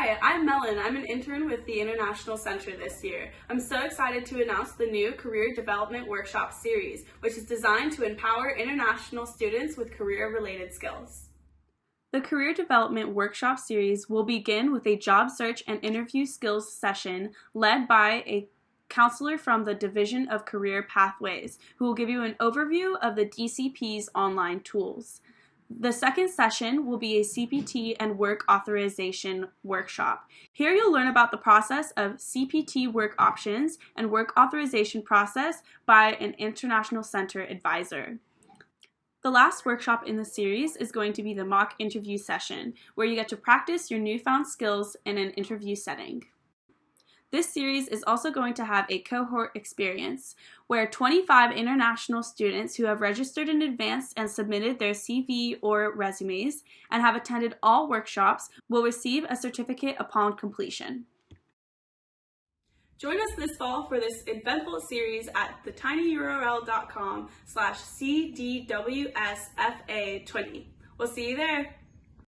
Hi, I'm Melon. I'm an intern with the International Center this year. I'm so excited to announce the new Career Development Workshop series, which is designed to empower international students with career-related skills. The Career Development Workshop series will begin with a job search and interview skills session led by a counselor from the Division of Career Pathways, who will give you an overview of the DCP's online tools. The second session will be a CPT and work authorization workshop. Here you'll learn about the process of CPT work options and work authorization process by an International Center Advisor. The last workshop in the series is going to be the mock interview session, where you get to practice your newfound skills in an interview setting. This series is also going to have a cohort experience, where 25 international students who have registered in advance and submitted their CV or resumes and have attended all workshops will receive a certificate upon completion. Join us this fall for this eventful series at thetinyurl.com/cdwsfa20. We'll see you there.